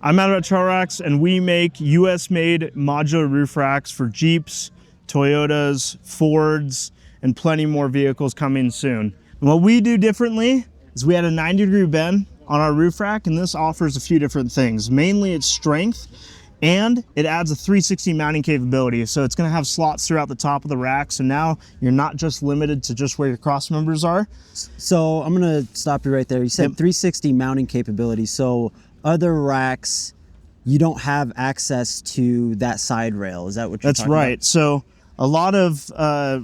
I'm out at Trailrax, and we make US-made modular roof racks for Jeeps, Toyotas, Fords, and plenty more vehicles coming soon. And what we do differently is we had a 90-degree bend on our roof rack, and this offers a few different things. Mainly its strength, and it adds a 360 mounting capability. So it's gonna have slots throughout the top of the rack. So now you're not just limited to just where your cross members are. So I'm gonna stop you right there. You said 360 mounting capability. So other racks, you don't have access to that side rail. Is that what you're talking about? That's right. So a lot of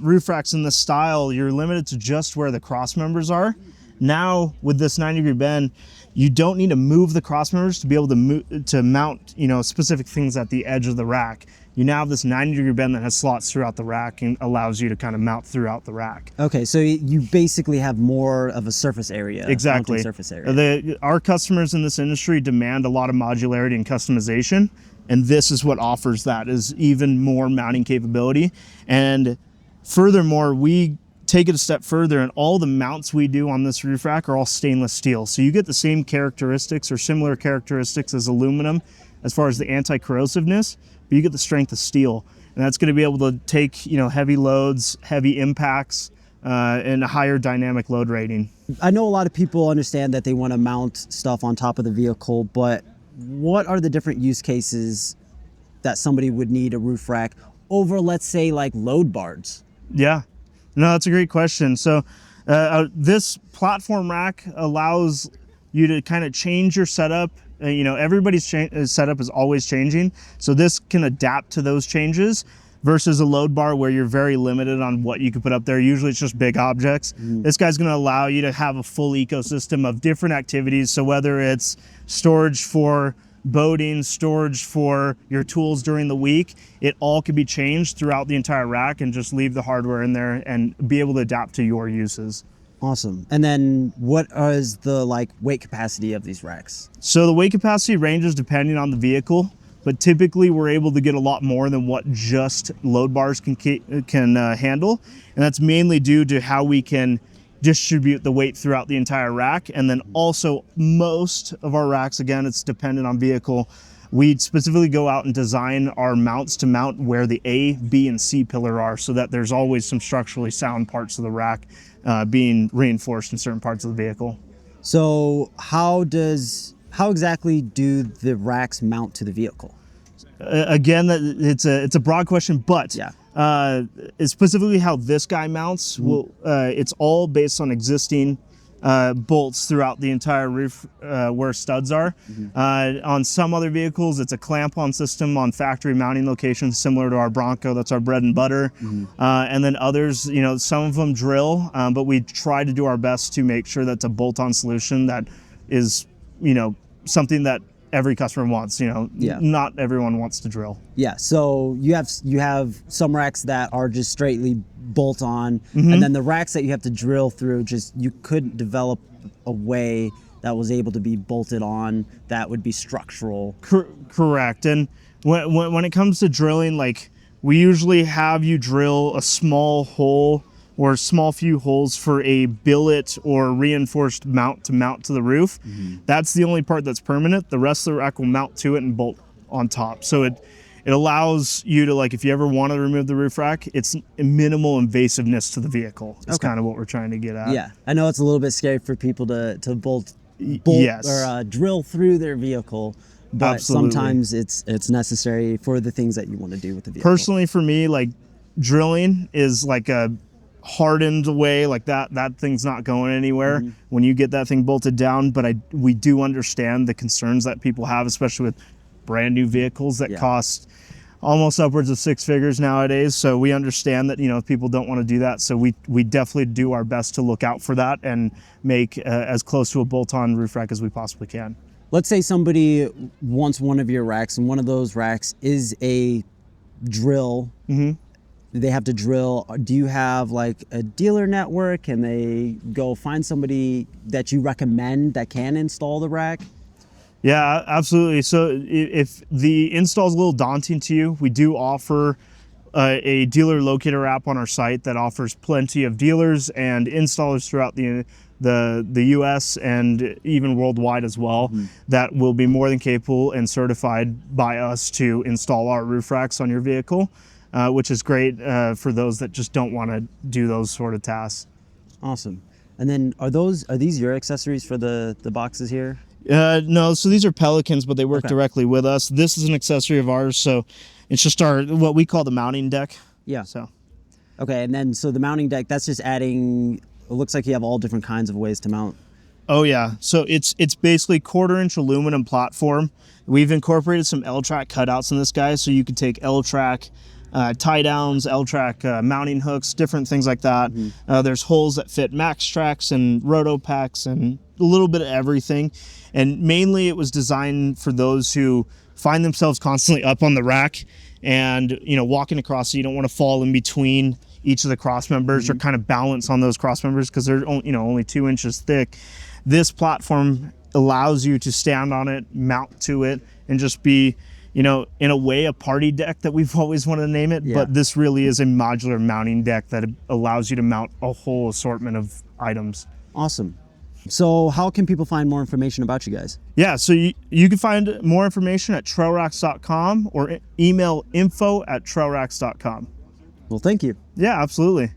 roof racks in this style, you're limited to just where the cross members are. Now with this 90-degree bend, you don't need to move the cross members to be able to mount, specific things at the edge of the rack. You now have this 90-degree bend that has slots throughout the rack and allows you to kind of mount throughout the rack. Okay, so you basically have more of a surface area. Exactly. Surface area. Our customers in this industry demand a lot of modularity and customization, and this is what offers that, is even more mounting capability. And furthermore, we take it a step further, and all the mounts we do on this roof rack are all stainless steel. So you get the same characteristics or similar characteristics as aluminum as far as the anti-corrosiveness, but you get the strength of steel. And that's gonna be able to take heavy loads, heavy impacts, and a higher dynamic load rating. I know a lot of people understand that they wanna mount stuff on top of the vehicle, but what are the different use cases that somebody would need a roof rack over, let's say, like load bars? Yeah. No, that's a great question. So this platform rack allows you to kind of change your setup. Everybody's setup is always changing. So this can adapt to those changes versus a load bar where you're very limited on what you can put up there. Usually it's just big objects. This guy's gonna allow you to have a full ecosystem of different activities. So whether it's storage for boating, storage for your tools during the week, it all can be changed throughout the entire rack, and just leave the hardware in there and be able to adapt to your uses. Awesome. And then what is the weight capacity of these racks? So the weight capacity ranges depending on the vehicle, but typically we're able to get a lot more than what just load bars can handle. And that's mainly due to how we can distribute the weight throughout the entire rack. And then also most of our racks, again, it's dependent on vehicle. We specifically go out and design our mounts to mount where the A, B, and C pillar are, so that there's always some structurally sound parts of the rack being reinforced in certain parts of the vehicle. So how exactly do the racks mount to the vehicle? Again, it's a broad question, but yeah. It's specifically how this guy mounts. It's all based on existing bolts throughout the entire roof where studs are. On some other vehicles, it's a clamp-on system on factory mounting locations similar to our Bronco. That's our bread and butter. And then others, some of them drill, but we try to do our best to make sure that's a bolt-on solution that is, something that every customer wants. Not everyone wants to drill. Yeah, so you have some racks that are just straightly bolt on, and then the racks that you have to drill through, you couldn't develop a way that was able to be bolted on that would be structural. Correct. And when it comes to drilling, we usually have you drill a small hole or a small few holes for a billet or reinforced mount to the roof. That's the only part that's permanent. The rest of the rack will mount to it and bolt on top. So it allows you to, if you ever want to remove the roof rack, it's minimal invasiveness to the vehicle. It's kind of what we're trying to get at. Yeah, I know it's a little bit scary for people to bolt yes. or drill through their vehicle, but Absolutely. Sometimes it's necessary for the things that you want to do with the vehicle. Personally, for me, drilling is a hardened way, that thing's not going anywhere when you get that thing bolted down. But we do understand the concerns that people have, especially with brand new vehicles that cost almost upwards of 6 figures nowadays. So we understand that people don't want to do that. So we definitely do our best to look out for that and make as close to a bolt-on roof rack as we possibly can. Let's say somebody wants one of your racks, and one of those racks is a drill. They have to drill. Do you have a dealer network? Can they go find somebody that you recommend that can install the rack? Yeah, absolutely. So if the install is a little daunting to you, we do offer a dealer locator app on our site that offers plenty of dealers and installers throughout the the U.S. and even worldwide as well, that will be more than capable and certified by us to install our roof racks on your vehicle, which is great for those that just don't want to do those sort of tasks. Awesome. And then are these your accessories for the boxes here? No, so these are Pelicans, but they work Okay. directly with us. This is an accessory of ours, so it's just our what we call the mounting deck. Yeah. So. Okay, and then so the mounting deck, that's just adding, it looks like you have all different kinds of ways to mount. Oh yeah, so it's basically 1/4-inch aluminum platform. We've incorporated some L-track cutouts in this guy, so you could take L-track tie downs, L-track mounting hooks, different things like that. There's holes that fit max tracks and roto packs and a little bit of everything. And mainly it was designed for those who find themselves constantly up on the rack and walking across, so you don't want to fall in between each of the cross members or kind of balance on those cross members because they're only 2 inches thick. This platform allows you to stand on it, mount to it, and just be, in a way, a party deck that we've always wanted to name it. Yeah. But this really is a modular mounting deck that allows you to mount a whole assortment of items. Awesome. So how can people find more information about you guys? Yeah, so you can find more information at trailrax.com or email info@trailrax.com. Well, thank you. Yeah, absolutely.